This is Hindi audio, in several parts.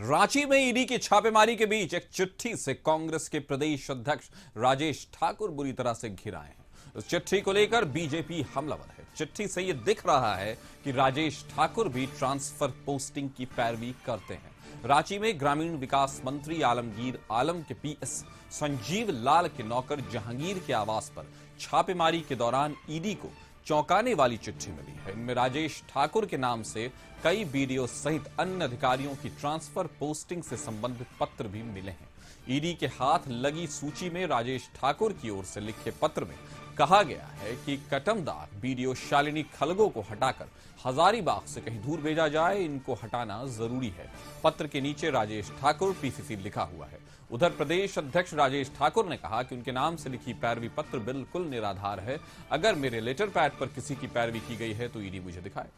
रांची में ईडी की छापेमारी के बीच एक चिट्ठी से कांग्रेस के प्रदेश अध्यक्ष राजेश ठाकुर बुरी तरह से घिराए हैं। इस चिट्ठी को लेकर बीजेपी हमलावर है। चिट्ठी से यह दिख रहा है कि राजेश ठाकुर भी ट्रांसफर पोस्टिंग की पैरवी करते हैं। रांची में ग्रामीण विकास मंत्री आलमगीर आलम के पीएस संजीव लाल के नौकर जहांगीर के आवास पर छापेमारी के दौरान ईडी को चौंकाने वाली चिट्ठी मिली है। इनमें राजेश ठाकुर के नाम से कई बीडीओ सहित अन्य अधिकारियों की ट्रांसफर पोस्टिंग से संबंधित पत्र भी मिले हैं। ईडी के हाथ लगी सूची में राजेश ठाकुर की ओर से लिखे पत्र में कहा गया है कि कटमदार बीडीओ शालिनी खलगो को हटाकर हजारीबाग से कहीं दूर भेजा जाए, इनको हटाना जरूरी है। पत्र के नीचे राजेश ठाकुर पीसीसी लिखा हुआ है। उधर प्रदेश अध्यक्ष राजेश ठाकुर ने कहा कि उनके नाम से लिखी पैरवी पत्र बिल्कुल निराधार है। अगर मेरे लेटर पैड पर किसी की पैरवी की गई है तो ईडी मुझे दिखाए।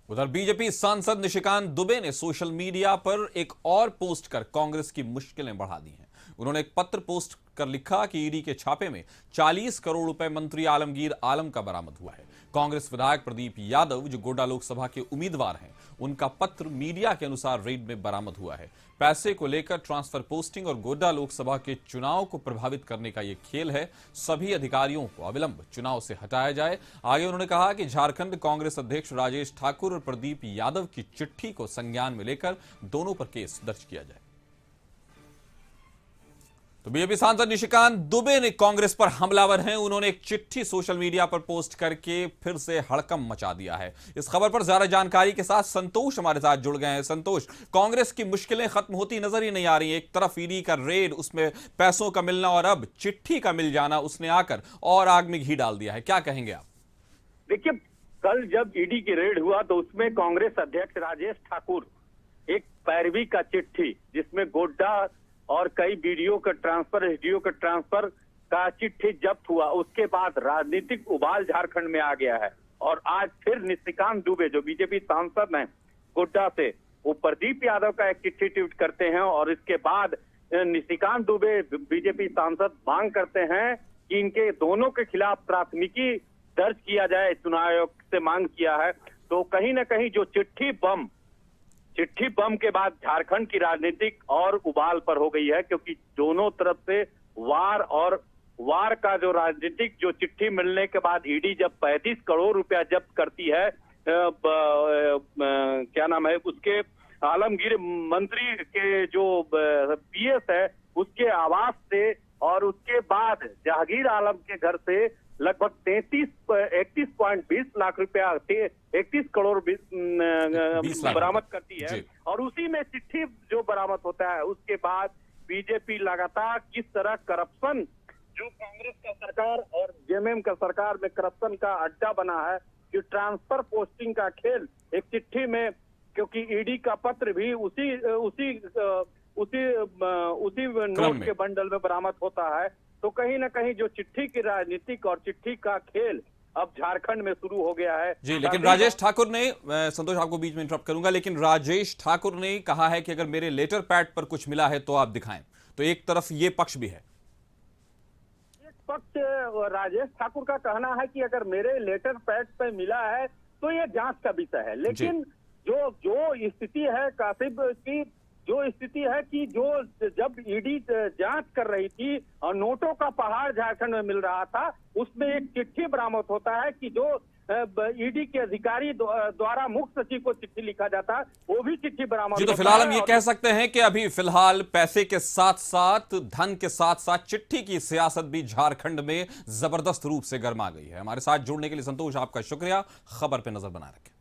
उधर बीजेपी सांसद निशिकांत दुबे ने सोशल मीडिया पर एक और पोस्ट कर कांग्रेस की मुश्किलें बढ़ा दी हैं। उन्होंने एक पत्र पोस्ट कर लिखा कि ईडी के छापे में 40 करोड़ रुपए मंत्री आलमगीर आलम का बरामद हुआ है। कांग्रेस विधायक प्रदीप यादव जो गोड्डा लोकसभा के उम्मीदवार हैं, उनका पत्र मीडिया के अनुसार रेड में बरामद हुआ है। पैसे को लेकर ट्रांसफर पोस्टिंग और गोड्डा लोकसभा के चुनाव को प्रभावित करने का यह खेल है। सभी अधिकारियों को अविलंब चुनाव से हटाया जाए। आगे उन्होंने कहा कि झारखंड कांग्रेस अध्यक्ष राजेश ठाकुर और प्रदीप यादव की चिट्ठी को संज्ञान में लेकर दोनों पर केस दर्ज किया जाए। तो बीजेपी सांसद निशिकांत दुबे ने कांग्रेस पर हमलावर हैं। उन्होंने एक चिट्ठी सोशल मीडिया पर पोस्ट करके फिर से हड़कंप मचा दिया है। इस खबर पर ज्यादा जानकारी के साथ संतोष हमारे साथ जुड़ गए हैं। संतोष, कांग्रेस की मुश्किलें खत्म होती नजर ही नहीं आ रही। एक तरफ ईडी का रेड, उसमें पैसों का मिलना और अब चिट्ठी का मिल जाना, उसने आकर और आग में घी डाल दिया है। क्या कहेंगे आप? देखिए, कल जब ईडी की रेड हुआ तो उसमें कांग्रेस अध्यक्ष राजेश ठाकुर एक पैरवी का चिट्ठी, जिसमें गोड्डा और कई बीडीओ का ट्रांसफर, एसडीओ का ट्रांसफर का चिट्ठी जब्त हुआ। उसके बाद राजनीतिक उबाल झारखंड में आ गया है और आज फिर निशिकांत दुबे जो बीजेपी सांसद हैं गोड्डा से, वो प्रदीप यादव का एक चिट्ठी ट्वीट करते हैं और इसके बाद निशिकांत दुबे बीजेपी सांसद मांग करते हैं कि इनके दोनों के खिलाफ प्राथमिकी दर्ज किया जाए। चुनाव आयोग से मांग किया है। तो कहीं ना कहीं जो चिट्ठी बम के बाद झारखंड की राजनीतिक और उबाल पर हो गई है, क्योंकि दोनों तरफ से वार का जो राजनीतिक जो चिट्ठी मिलने के बाद ईडी जब 35 करोड़ रुपया जब्त करती है, क्या नाम है उसके, आलमगीर मंत्री के जो पीएस है उसके आवास से, और उसके बाद जहांगीर आलम के घर से लगभग 31.20 लाख रुपया, 31 करोड़ बरामद करती है। और उसी में चिट्ठी जो बरामद होता है, उसके बाद बीजेपी लगातार किस तरह करप्शन, जो कांग्रेस का सरकार और जेएमएम का सरकार में करप्शन का अड्डा बना है, कि ट्रांसफर पोस्टिंग का खेल एक चिट्ठी में, क्योंकि ईडी का पत्र भी उसी नोट के बंडल में बरामद होता है। तो कहीं ना कहीं जो चिट्ठी की राजनीतिक और चिट्ठी का खेल अब झारखंड में शुरू हो गया है। जी, लेकिन राजेश ठाकुर ने, संतोष आपको बीच में इंटरप्ट करूंगा, लेकिन राजेश ठाकुर ने कहा है कि अगर मेरे लेटर पैड पर कुछ मिला है तो आप दिखाएं। तो एक तरफ ये पक्ष भी है। एक पक्ष राजेश ठाकुर का कहना है कि अगर मेरे लेटर पैड पर मिला है तो ये जांच का विषय है। लेकिन जो स्थिति है कासिफ की, जो स्थिति है कि जो जब ईडी जांच कर रही थी और नोटों का पहाड़ झारखंड में मिल रहा था, उसमें एक चिट्ठी बरामद होता है कि जो ईडी के अधिकारी द्वारा मुख्य सचिव को चिट्ठी लिखा जाता है, वो भी चिट्ठी बरामद जी। तो फिलहाल हम ये कह सकते हैं कि अभी फिलहाल पैसे के साथ साथ, धन के साथ साथ चिट्ठी की सियासत भी झारखंड में जबरदस्त रूप से गर्मा गई है। हमारे साथ जुड़ने के लिए संतोष आपका शुक्रिया। खबर पे नजर बनाए रखें।